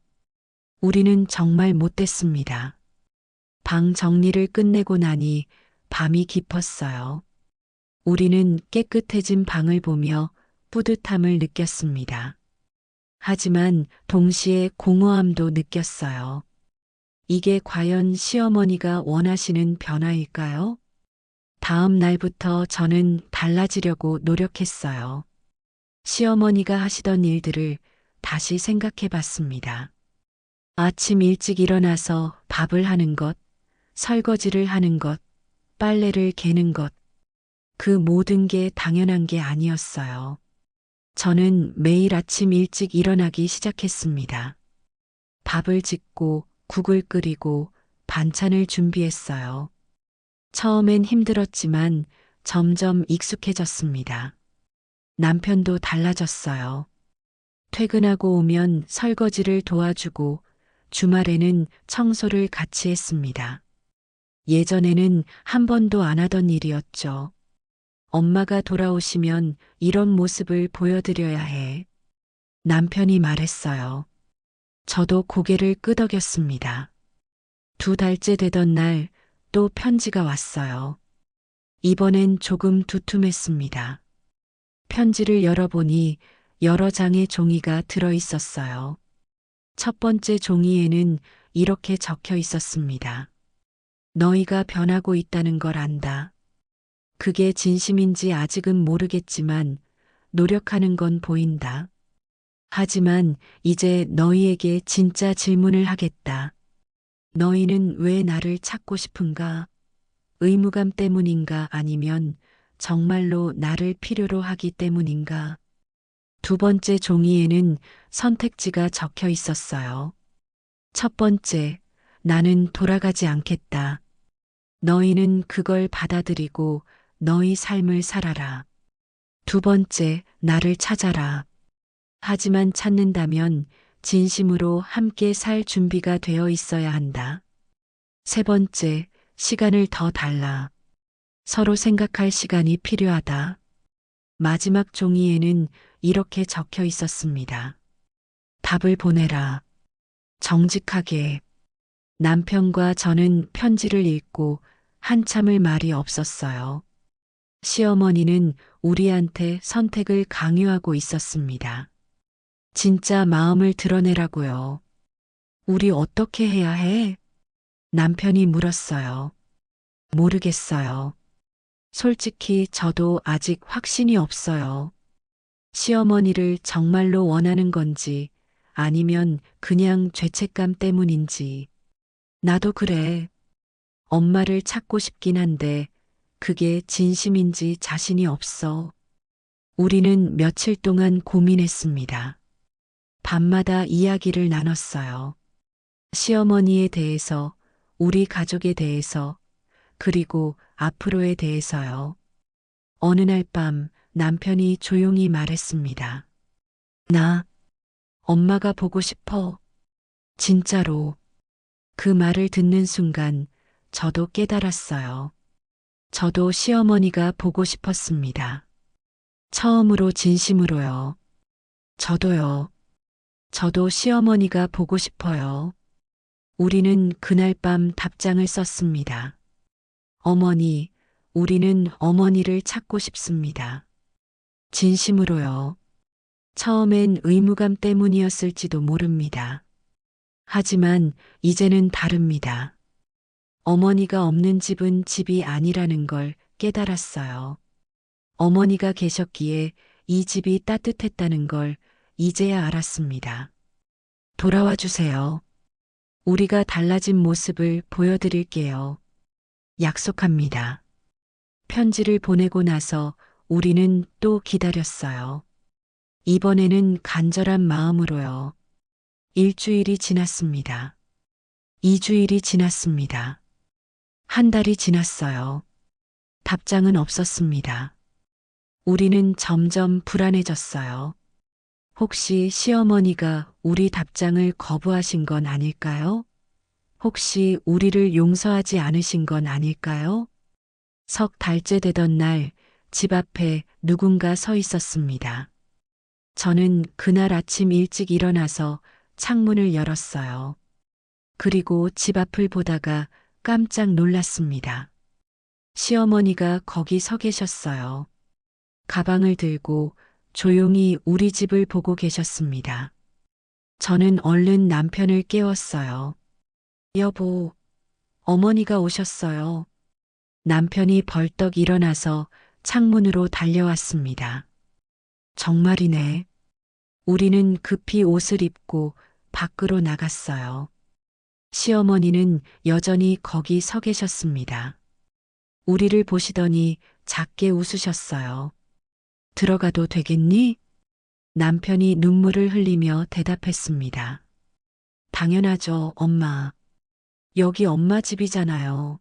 우리는 정말 못됐습니다. 방 정리를 끝내고 나니 밤이 깊었어요. 우리는 깨끗해진 방을 보며 뿌듯함을 느꼈습니다. 하지만 동시에 공허함도 느꼈어요. 이게 과연 시어머니가 원하시는 변화일까요? 다음 날부터 저는 달라지려고 노력했어요. 시어머니가 하시던 일들을 다시 생각해 봤습니다. 아침 일찍 일어나서 밥을 하는 것, 설거지를 하는 것, 빨래를 개는 것, 그 모든 게 당연한 게 아니었어요. 저는 매일 아침 일찍 일어나기 시작했습니다. 밥을 짓고 국을 끓이고 반찬을 준비했어요. 처음엔 힘들었지만 점점 익숙해졌습니다. 남편도 달라졌어요. 퇴근하고 오면 설거지를 도와주고 주말에는 청소를 같이 했습니다. 예전에는 한 번도 안 하던 일이었죠. 엄마가 돌아오시면 이런 모습을 보여드려야 해. 남편이 말했어요. 저도 고개를 끄덕였습니다. 2달째 되던 날 또 편지가 왔어요. 이번엔 조금 두툼했습니다. 편지를 열어보니 여러 장의 종이가 들어 있었어요. 첫 번째 종이에는 이렇게 적혀 있었습니다. 너희가 변하고 있다는 걸 안다. 그게 진심인지 아직은 모르겠지만 노력하는 건 보인다. 하지만 이제 너희에게 진짜 질문을 하겠다. 너희는 왜 나를 찾고 싶은가? 의무감 때문인가 아니면 정말로 나를 필요로 하기 때문인가? 두 번째 종이에는 선택지가 적혀 있었어요. 첫 번째, 나는 돌아가지 않겠다. 너희는 그걸 받아들이고 너희 삶을 살아라. 두 번째, 나를 찾아라. 하지만 찾는다면 진심으로 함께 살 준비가 되어 있어야 한다. 세 번째, 시간을 더 달라. 서로 생각할 시간이 필요하다. 마지막 종이에는 이렇게 적혀 있었습니다. 답을 보내라. 정직하게. 남편과 저는 편지를 읽고 한참을 말이 없었어요. 시어머니는 우리한테 선택을 강요하고 있었습니다. 진짜 마음을 드러내라고요. 우리 어떻게 해야 해? 남편이 물었어요. 모르겠어요. 솔직히 저도 아직 확신이 없어요. 시어머니를 정말로 원하는 건지 아니면 그냥 죄책감 때문인지. 나도 그래. 엄마를 찾고 싶긴 한데 그게 진심인지 자신이 없어. 우리는 며칠 동안 고민했습니다. 밤마다 이야기를 나눴어요. 시어머니에 대해서, 우리 가족에 대해서, 그리고 앞으로에 대해서요. 어느 날 밤 남편이 조용히 말했습니다. 나 엄마가 보고 싶어. 진짜로. 그 말을 듣는 순간 저도 깨달았어요. 저도 시어머니가 보고 싶었습니다. 처음으로 진심으로요. 저도요. 저도 시어머니가 보고 싶어요. 우리는 그날 밤 답장을 썼습니다. 어머니, 우리는 어머니를 찾고 싶습니다. 진심으로요. 처음엔 의무감 때문이었을지도 모릅니다. 하지만 이제는 다릅니다. 어머니가 없는 집은 집이 아니라는 걸 깨달았어요. 어머니가 계셨기에 이 집이 따뜻했다는 걸 이제야 알았습니다. 돌아와 주세요. 우리가 달라진 모습을 보여드릴게요. 약속합니다. 편지를 보내고 나서 우리는 또 기다렸어요. 이번에는 간절한 마음으로요. 일주일이 지났습니다. 2주일이 지났습니다. 한 달이 지났어요. 답장은 없었습니다. 우리는 점점 불안해졌어요. 혹시 시어머니가 우리 답장을 거부하신 건 아닐까요? 혹시 우리를 용서하지 않으신 건 아닐까요? 석 달째 되던 날 집 앞에 누군가 서 있었습니다. 저는 그날 아침 일찍 일어나서 창문을 열었어요. 그리고 집 앞을 보다가 깜짝 놀랐습니다. 시어머니가 거기 서 계셨어요. 가방을 들고 조용히 우리 집을 보고 계셨습니다. 저는 얼른 남편을 깨웠어요. 여보, 어머니가 오셨어요. 남편이 벌떡 일어나서 창문으로 달려왔습니다. 정말이네. 우리는 급히 옷을 입고 밖으로 나갔어요. 시어머니는 여전히 거기 서 계셨습니다. 우리를 보시더니 작게 웃으셨어요. 들어가도 되겠니? 남편이 눈물을 흘리며 대답했습니다. 당연하죠, 엄마. 여기 엄마 집이잖아요.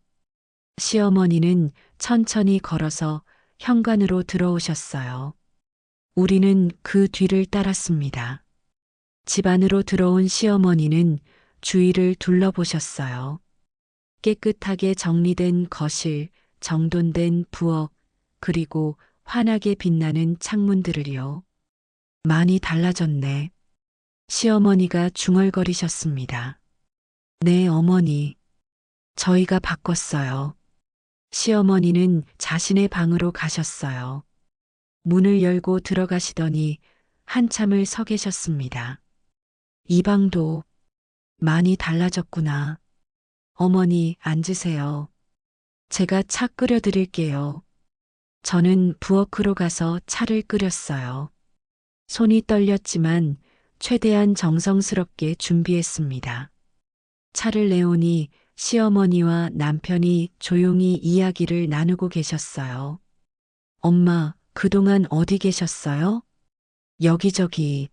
시어머니는 천천히 걸어서 현관으로 들어오셨어요. 우리는 그 뒤를 따랐습니다. 집 안으로 들어온 시어머니는 주위를 둘러보셨어요. 깨끗하게 정리된 거실, 정돈된 부엌, 그리고 환하게 빛나는 창문들을요. 많이 달라졌네. 시어머니가 중얼거리셨습니다. 네, 어머니. 저희가 바꿨어요. 시어머니는 자신의 방으로 가셨어요. 문을 열고 들어가시더니 한참을 서 계셨습니다. 이 방도 많이 달라졌구나. 어머니, 앉으세요. 제가 차 끓여 드릴게요. 저는 부엌으로 가서 차를 끓였어요. 손이 떨렸지만 최대한 정성스럽게 준비했습니다. 차를 내오니 시어머니와 남편이 조용히 이야기를 나누고 계셨어요. 엄마, 그동안 어디 계셨어요? 여기저기.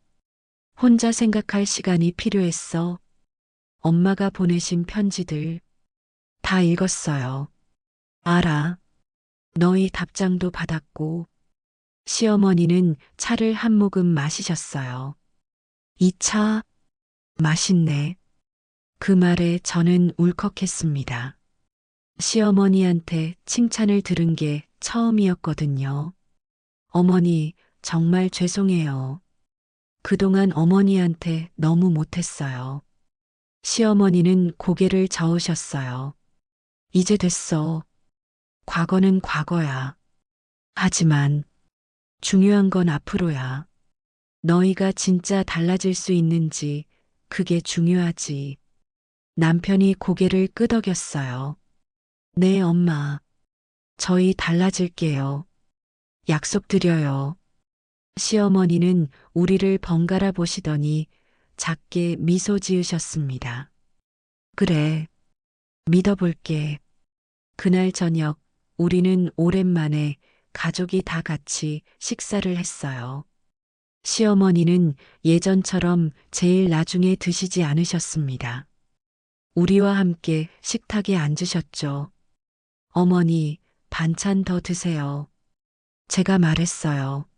혼자 생각할 시간이 필요했어. 엄마가 보내신 편지들 다 읽었어요. 알아. 너희 답장도 받았고. 시어머니는 차를 한 모금 마시셨어요. 이 차 맛있네. 그 말에 저는 울컥했습니다. 시어머니한테 칭찬을 들은 게 처음이었거든요. 어머니, 정말 죄송해요. 그동안 어머니한테 너무 못했어요. 시어머니는 고개를 저으셨어요. 이제 됐어. 과거는 과거야. 하지만 중요한 건 앞으로야. 너희가 진짜 달라질 수 있는지 그게 중요하지. 남편이 고개를 끄덕였어요. 네, 엄마. 저희 달라질게요. 약속드려요. 시어머니는 우리를 번갈아 보시더니 작게 미소 지으셨습니다. 그래, 믿어볼게. 그날 저녁 우리는 오랜만에 가족이 다 같이 식사를 했어요. 시어머니는 예전처럼 제일 나중에 드시지 않으셨습니다. 우리와 함께 식탁에 앉으셨죠. 어머니, 반찬 더 드세요. 제가 말했어요.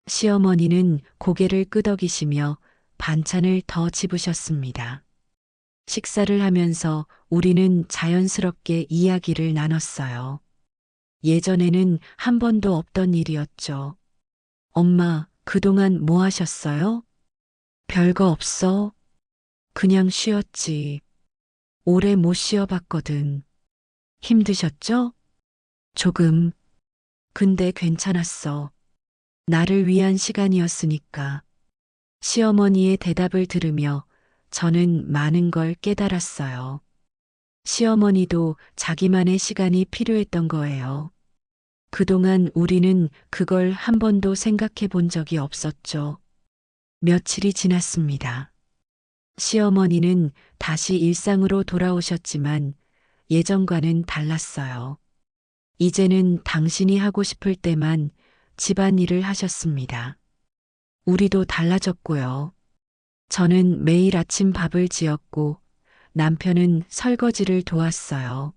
시어머니는 고개를 끄덕이시며 반찬을 더 집으셨습니다. 식사를 하면서 우리는 자연스럽게 이야기를 나눴어요. 예전에는 한 번도 없던 일이었죠. 엄마, 그동안 뭐 하셨어요? 별거 없어. 그냥 쉬었지. 오래 못 쉬어봤거든. 힘드셨죠? 조금. 근데 괜찮았어. 나를 위한 시간이었으니까. 시어머니의 대답을 들으며 저는 많은 걸 깨달았어요. 시어머니도 자기만의 시간이 필요했던 거예요. 그동안 우리는 그걸 한 번도 생각해 본 적이 없었죠. 며칠이 지났습니다. 시어머니는 다시 일상으로 돌아오셨지만 예전과는 달랐어요. 이제는 당신이 하고 싶을 때만 집안일을 하셨습니다. 우리도 달라졌고요. 저는 매일 아침 밥을 지었고 남편은 설거지를 도왔어요.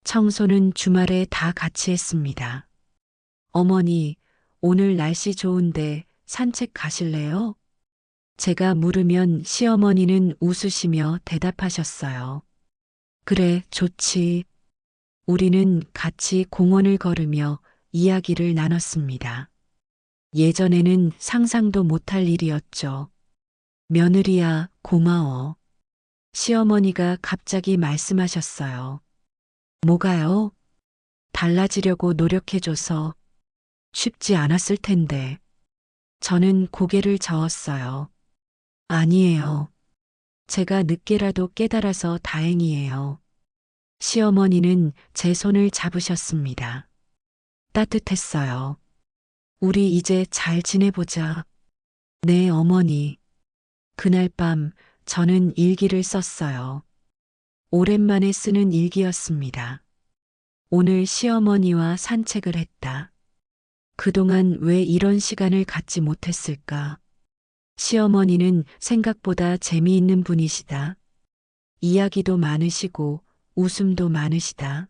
청소는 주말에 다 같이 했습니다. 어머니, 오늘 날씨 좋은데 산책 가실래요? 제가 물으면 시어머니는 웃으시며 대답하셨어요. 그래, 좋지. 우리는 같이 공원을 걸으며 이야기를 나눴습니다. 예전에는 상상도 못할 일이었죠. 며느리야, 고마워. 시어머니가 갑자기 말씀하셨어요. 뭐가요? 달라지려고 노력해줘서 쉽지 않았을 텐데. 저는 고개를 저었어요. 아니에요. 제가 늦게라도 깨달아서 다행이에요. 시어머니는 제 손을 잡으셨습니다. 따뜻했어요. 우리 이제 잘 지내보자. 네, 어머니. 그날 밤 저는 일기를 썼어요. 오랜만에 쓰는 일기였습니다. 오늘 시어머니와 산책을 했다. 그동안 왜 이런 시간을 갖지 못했을까? 시어머니는 생각보다 재미있는 분이시다. 이야기도 많으시고 웃음도 많으시다.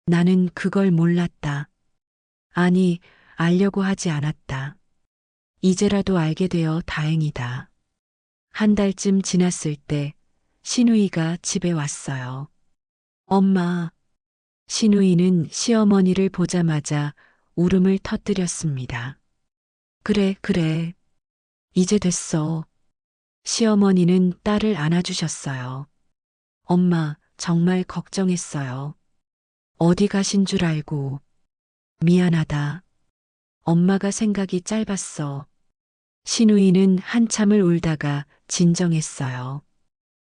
나는 그걸 몰랐다. 아니, 알려고 하지 않았다. 이제라도 알게 되어 다행이다. 한 달쯤 지났을 때 신우이가 집에 왔어요. 엄마, 신우이는 시어머니를 보자마자 울음을 터뜨렸습니다. 그래, 그래. 이제 됐어. 시어머니는 딸을 안아주셨어요. 엄마, 정말 걱정했어요. 어디 가신 줄 알고. 미안하다. 엄마가 생각이 짧았어. 신우이는 한참을 울다가 진정했어요.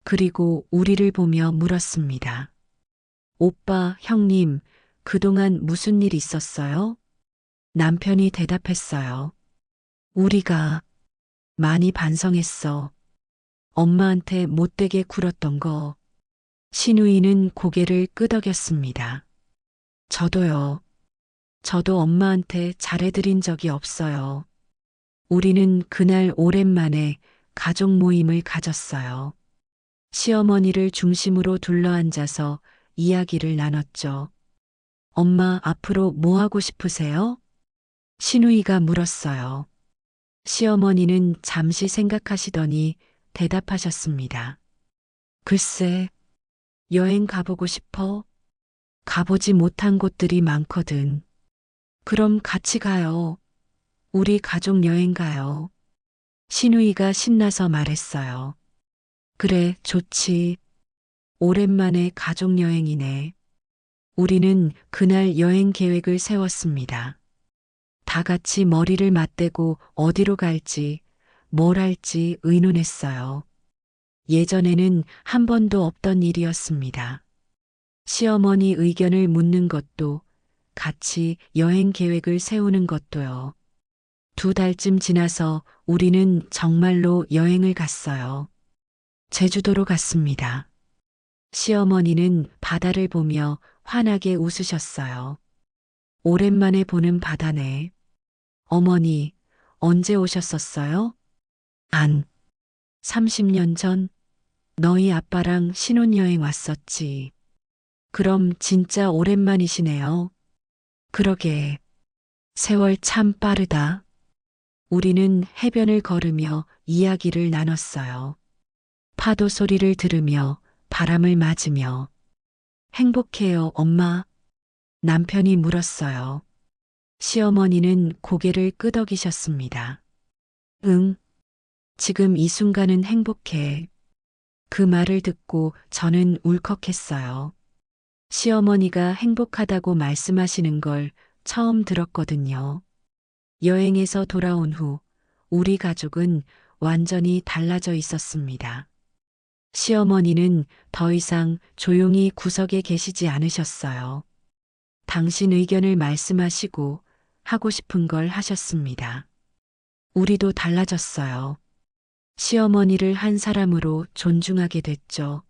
그리고 우리를 보며 물었습니다. 오빠, 형님, 그동안 무슨 일 있었어요? 남편이 대답했어요. 우리가 많이 반성했어. 엄마한테 못되게 굴었던 거. 신우이는 고개를 끄덕였습니다. 저도요. 저도 엄마한테 잘해드린 적이 없어요. 우리는 그날 오랜만에 가족 모임을 가졌어요. 시어머니를 중심으로 둘러앉아서 이야기를 나눴죠. 엄마, 앞으로 뭐 하고 싶으세요? 신우이가 물었어요. 시어머니는 잠시 생각하시더니 대답하셨습니다. 글쎄, 여행 가보고 싶어? 가보지 못한 곳들이 많거든. 그럼 같이 가요. 우리 가족 여행 가요. 신우이가 신나서 말했어요. 그래, 좋지. 오랜만에 가족 여행이네. 우리는 그날 여행 계획을 세웠습니다. 다 같이 머리를 맞대고 어디로 갈지, 뭘 할지 의논했어요. 예전에는 한 번도 없던 일이었습니다. 시어머니 의견을 묻는 것도, 같이 여행 계획을 세우는 것도요. 2달쯤 지나서 우리는 정말로 여행을 갔어요. 제주도로 갔습니다. 시어머니는 바다를 보며 환하게 웃으셨어요. 오랜만에 보는 바다네. 어머니, 언제 오셨었어요? 30년 전 너희 아빠랑 신혼여행 왔었지. 그럼 진짜 오랜만이시네요. 그러게. 세월 참 빠르다. 우리는 해변을 걸으며 이야기를 나눴어요. 파도 소리를 들으며 바람을 맞으며. 행복해요, 엄마. 남편이 물었어요. 시어머니는 고개를 끄덕이셨습니다. 응, 지금 이 순간은 행복해. 그 말을 듣고 저는 울컥했어요. 시어머니가 행복하다고 말씀하시는 걸 처음 들었거든요. 여행에서 돌아온 후 우리 가족은 완전히 달라져 있었습니다. 시어머니는 더 이상 조용히 구석에 계시지 않으셨어요. 당신 의견을 말씀하시고 하고 싶은 걸 하셨습니다. 우리도 달라졌어요. 시어머니를 한 사람으로 존중하게 됐죠.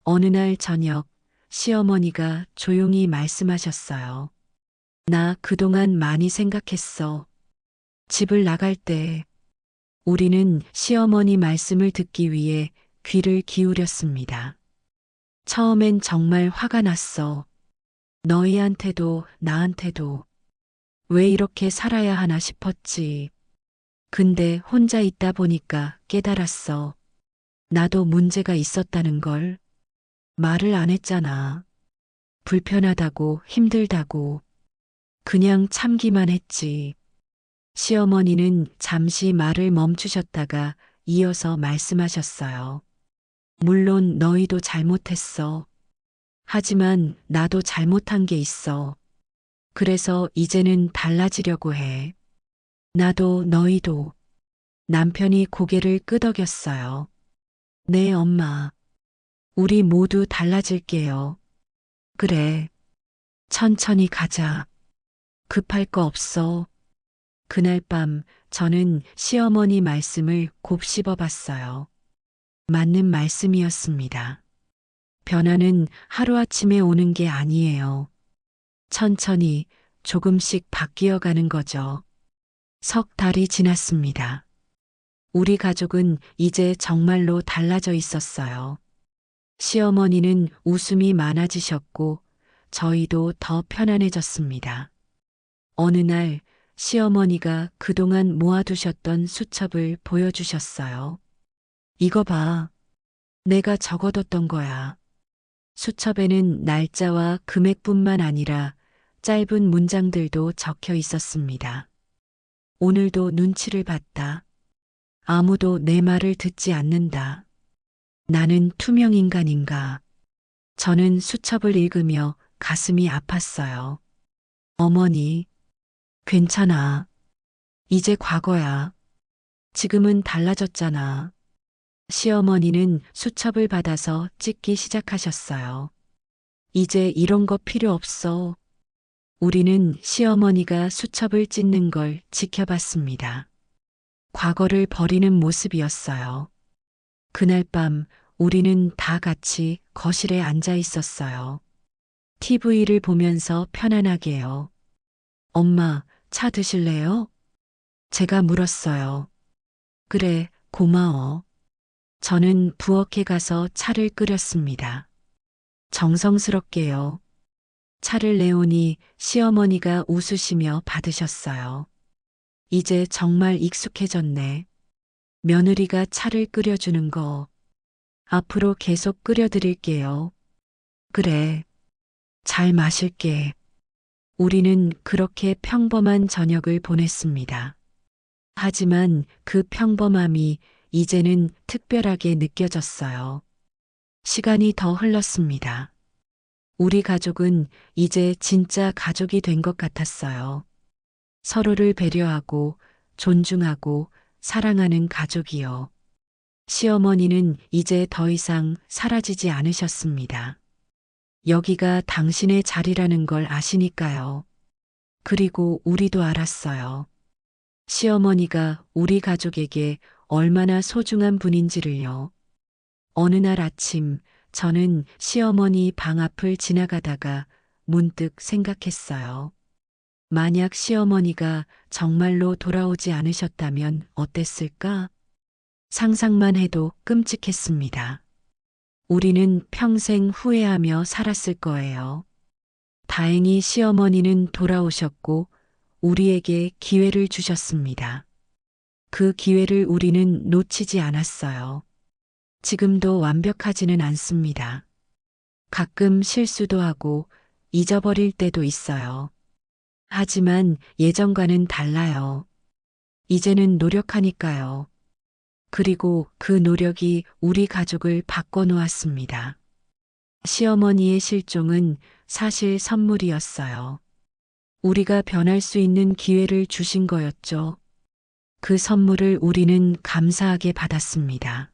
어느 날 저녁 시어머니가 조용히 말씀하셨어요. 나 그동안 많이 생각했어. 집을 나갈 때 우리는 시어머니 말씀을 듣기 위해 귀를 기울였습니다. 처음엔 정말 화가 났어. 너희한테도 나한테도 왜 이렇게 살아야 하나 싶었지. 근데 혼자 있다 보니까 깨달았어. 나도 문제가 있었다는 걸. 말을 안 했잖아. 불편하다고 힘들다고. 그냥 참기만 했지. 시어머니는 잠시 말을 멈추셨다가 이어서 말씀하셨어요. 물론 너희도 잘못했어. 하지만 나도 잘못한 게 있어. 그래서 이제는 달라지려고 해. 나도 너희도. 남편이 고개를 끄덕였어요. 네, 엄마. 우리 모두 달라질게요. 그래. 천천히 가자. 급할 거 없어. 그날 밤 저는 시어머니 말씀을 곱씹어 봤어요. 맞는 말씀이었습니다. 변화는 하루아침에 오는 게 아니에요. 천천히 조금씩 바뀌어 가는 거죠. 석 달이 지났습니다. 우리 가족은 이제 정말로 달라져 있었어요. 시어머니는 웃음이 많아지셨고, 저희도 더 편안해졌습니다. 어느 날 시어머니가 그동안 모아두셨던 수첩을 보여주셨어요. 이거 봐. 내가 적어뒀던 거야. 수첩에는 날짜와 금액뿐만 아니라 짧은 문장들도 적혀 있었습니다. 오늘도 눈치를 봤다. 아무도 내 말을 듣지 않는다. 나는 투명 인간인가? 저는 수첩을 읽으며 가슴이 아팠어요. 어머니, 괜찮아. 이제 과거야. 지금은 달라졌잖아. 시어머니는 수첩을 받아서 찍기 시작하셨어요. 이제 이런 거 필요 없어. 우리는 시어머니가 수첩을 찢는 걸 지켜봤습니다. 과거를 버리는 모습이었어요. 그날 밤 우리는 다 같이 거실에 앉아 있었어요. TV를 보면서 편안하게요. 엄마, 차 드실래요? 제가 물었어요. 그래, 고마워. 저는 부엌에 가서 차를 끓였습니다. 정성스럽게요. 차를 내오니 시어머니가 웃으시며 받으셨어요. 이제 정말 익숙해졌네. 며느리가 차를 끓여주는 거. 앞으로 계속 끓여드릴게요. 그래. 잘 마실게. 우리는 그렇게 평범한 저녁을 보냈습니다. 하지만 그 평범함이 이제는 특별하게 느껴졌어요. 시간이 더 흘렀습니다. 우리 가족은 이제 진짜 가족이 된 것 같았어요. 서로를 배려하고 존중하고 사랑하는 가족이요. 시어머니는 이제 더 이상 사라지지 않으셨습니다. 여기가 당신의 자리라는 걸 아시니까요. 그리고 우리도 알았어요. 시어머니가 우리 가족에게 얼마나 소중한 분인지를요. 어느 날 아침 저는 시어머니 방 앞을 지나가다가 문득 생각했어요. 만약 시어머니가 정말로 돌아오지 않으셨다면 어땠을까? 상상만 해도 끔찍했습니다. 우리는 평생 후회하며 살았을 거예요. 다행히 시어머니는 돌아오셨고 우리에게 기회를 주셨습니다. 그 기회를 우리는 놓치지 않았어요. 지금도 완벽하지는 않습니다. 가끔 실수도 하고 잊어버릴 때도 있어요. 하지만 예전과는 달라요. 이제는 노력하니까요. 그리고 그 노력이 우리 가족을 바꿔놓았습니다. 시어머니의 실종은 사실 선물이었어요. 우리가 변할 수 있는 기회를 주신 거였죠. 그 선물을 우리는 감사하게 받았습니다.